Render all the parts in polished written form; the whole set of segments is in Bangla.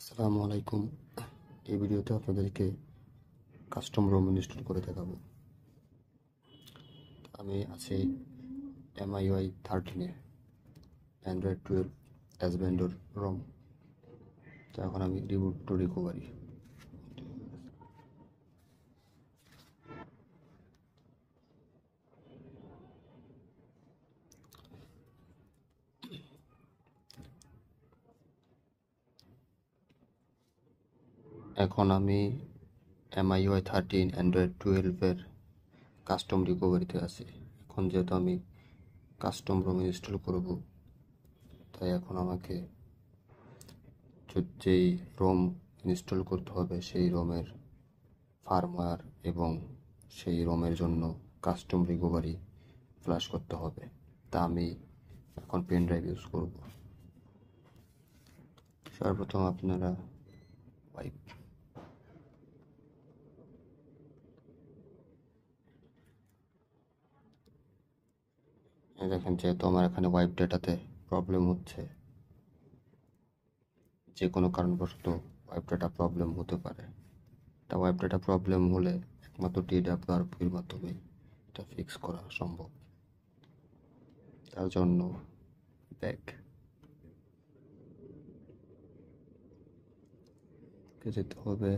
আসসালামু আলাইকুম। এই ভিডিওতে আপনাদেরকে কাস্টম রোম ইনস্টল করে দেখাবো। আমি আছি MIUI 13-এ অ্যান্ড্রয়েড 12 এস ভেন্ডর রোম। তো এখন আমি রিবুট টু রিকভারি। এখন আমি MIUI 13 অ্যান্ড্রয়েড 12-এর কাস্টম রিকভারিতে আছি। এখন যেহেতু আমি কাস্টম রোম ইনস্টল করব, তাই এখন আমাকে যেই রোম ইনস্টল করতে হবে সেই রোমের ফার্মওয়্যার এবং সেই রোমের জন্য কাস্টম রিকভারি ফ্ল্যাশ করতে হবে। তা আমি এখন পেন ড্রাইভ ইউজ করব। সর্বপ্রথম আপনারা ওয়াইপ দেখেন, যেহেতু আমার এখানে ওয়াইপ ডেটাতে প্রবলেম হচ্ছে, যে কোনো কারণবশত ওয়াইপ ডেটা প্রবলেম হতে পারে। তা ওয়াইপ ডেটা প্রবলেম হলে একমাত্র DWRPর মাধ্যমে এটা ফিক্স করা সম্ভব। তার জন্য ব্যাক যেতে হবে।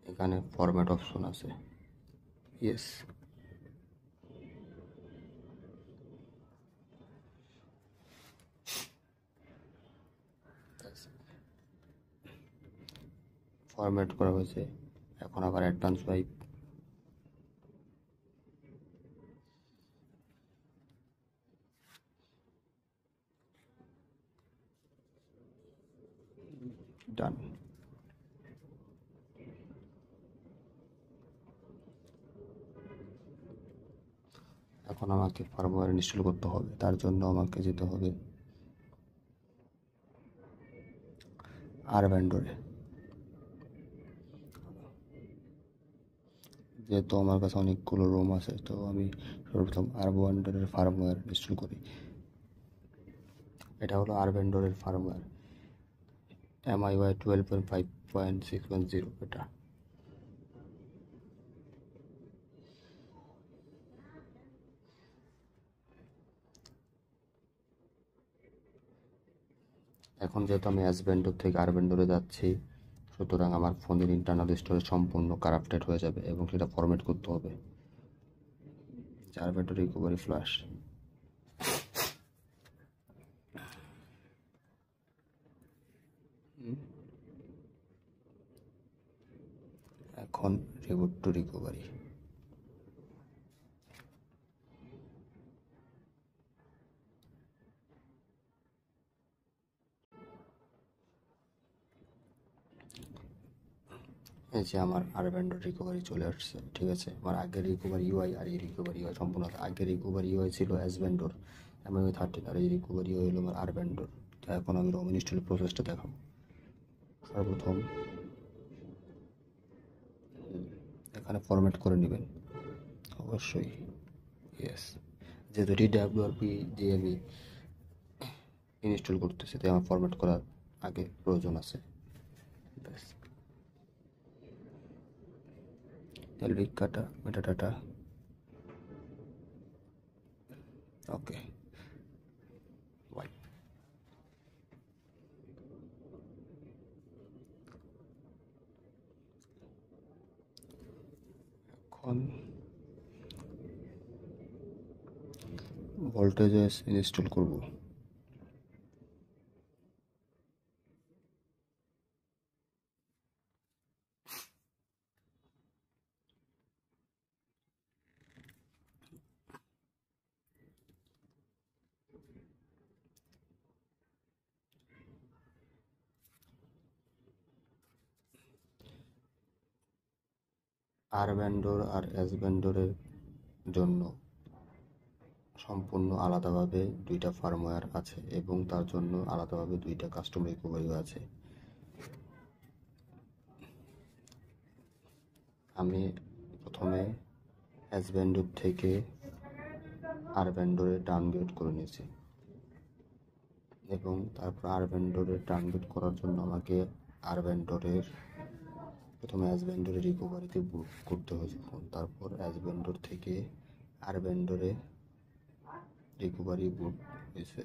এখানে ফরম্যাট অপশন আছে, ইয়েস। ফরম্যাট করা হয়েছে। এখন আবার অ্যাডভান্স ওয়াইপ, ডান। এখন আমাকে ফার্মওয়্যার ইনস্টল করতে হবে। তার জন্য আমাকে যেতে হবে আর ভেন্ডরে। যেহেতু আমার কাছে অনেকগুলো রোম আছে, তো আমি সর্বপ্রথম আর ভেন্ডরের ফার্মওয়্যার ইনস্টল করি। এটা হলো আর ভেন্ডরের ফার্মওয়্যার MIUI 12.5.6.0। এটা এখন যেহেতু আমি এস ভেন্ডর থেকে আর ভেন্ডরে যাচ্ছি, সুতরাং আমার ফোনের ইন্টারনাল স্টোরেজ সম্পূর্ণ কারাপ্টেড হয়ে যাবে এবং সেটা ফরম্যাট করতে হবে। আর ভেন্ডর রিকভারি ফ্ল্যাশ। এখন রিবুট টু রিকভারি। এই যে আমার আর ভেন্ডর রিকভারি চলে আসছে। ঠিক আছে, আমার আগের রিকভারি ইউআই আর এই রিকভারি ইউআই সম্পূর্ণ। আগের রিকভারি ইউআই ছিল এস ভেন্ডর MIUI 13, আর এই রিকভারি ইউআই হলো আমার আর ভেন্ডর। তো এখন আমি রোম ইনস্টলের প্রসেসটা দেখাবো। সর্বপ্রথম এখানে ফরম্যাট করে নেবেন অবশ্যই, ইয়েস। যেহেতু DWRP দিয়ে আমি ইনস্টল করতেছি, তাই আমার ফরম্যাট করার আগে প্রয়োজন আছে। ব্যাস, এলবি কাটা মেটাডাটা, ওকে। ওয়াইপ এখন ভোল্টেজেস ইনস্টল করব। আর ভেন্ডর আর এস ভেন্ডরের জন্য সম্পূর্ণ আলাদাভাবে দুইটা ফার্মওয়্যার আছে এবং তার জন্য আলাদাভাবে দুইটা কাস্টম রিকভারিও আছে। আমি প্রথমে এস ভেন্ডর থেকে আর ভেন্ডরে ডাউনগ্রেড করে নিয়েছি, এবং তারপর আর ভেন্ডরে ডাউনগ্রেড করার জন্য আমাকে আর ভেন্ডরের প্রথমে এস ভেন্ডরে রিকভারিতে বুট করতে হয়েছে ফোন, তারপর এস ভেন্ডর থেকে আর ভেন্ডরে রিকভারি বুট হয়েছে।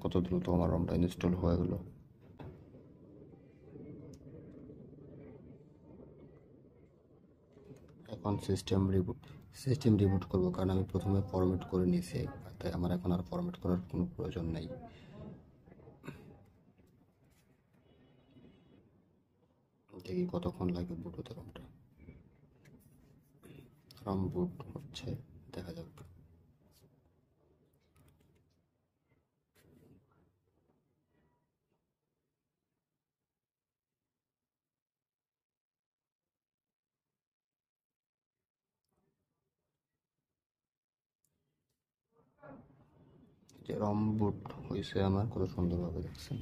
কত দ্রুত আমার রমটা ইনস্টল হয়ে গেল। এখন সিস্টেম রিবুট করবো, কারণ আমি প্রথমে ফরম্যাট করে নিয়েছি, তাই আমার এখন আর ফরম্যাট করার কোনো প্রয়োজন নেই। দেখি কতক্ষণ লাগে বুট হতে রমটা। রম বুট হচ্ছে, দেখা যাক। যে রম বুট হয়েছে আমার, কত সুন্দরভাবে দেখছেন।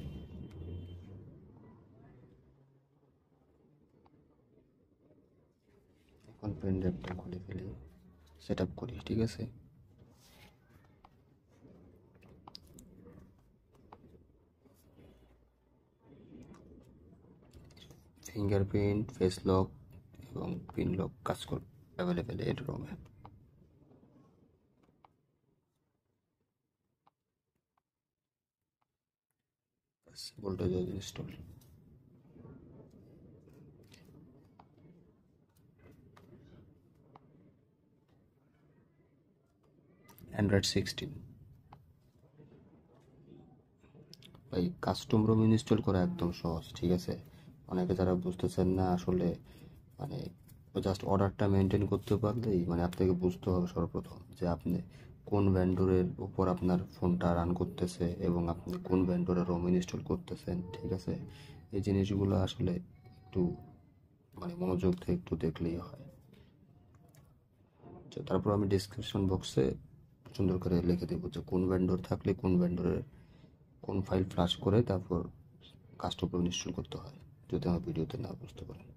এখন পেন ড্রাইভটা খুলে ফেলি, সেট আপ করি, ঠিক আছে। ফিঙ্গারপ্রিন্ট, ফেস লক এবং পিন লক কাজ করবে, অ্যাভেলেবেল এর রমে। Voltage install. অ্যান্ড্রয়েড 16 ভাই, কাস্টম রোম ইনস্টল করা একদম সহজ, ঠিক আছে। অনেকে যারা বুঝতেছেন না আসলে, মানে জাস্ট অর্ডারটা মেনটেন করতে পারলেই, মানে আপনাকে বুঝতে হবে সর্বপ্রথম যে আপনি কোন ভেন্ডরের উপর আপনার ফোনটা রান করতেছে এবং আপনি কোন ভেন্ডরের রোম ইনস্টল করতেছেন, ঠিক আছে। এই জিনিসগুলো আসলে একটু মানে মনোযোগ দিয়ে একটু দেখলেই হয়। তো তারপর আমি ডিসক্রিপশন বক্সে সুন্দর করে লিখে দেবো যে কোন ভেন্ডর থাকলে কোন ভেন্ডরের কোন ফাইল ফ্লাশ করে তারপর কাস্টম ইনস্টল করতে হয়, যদি আমার ভিডিওতে না বুঝতে পারেন।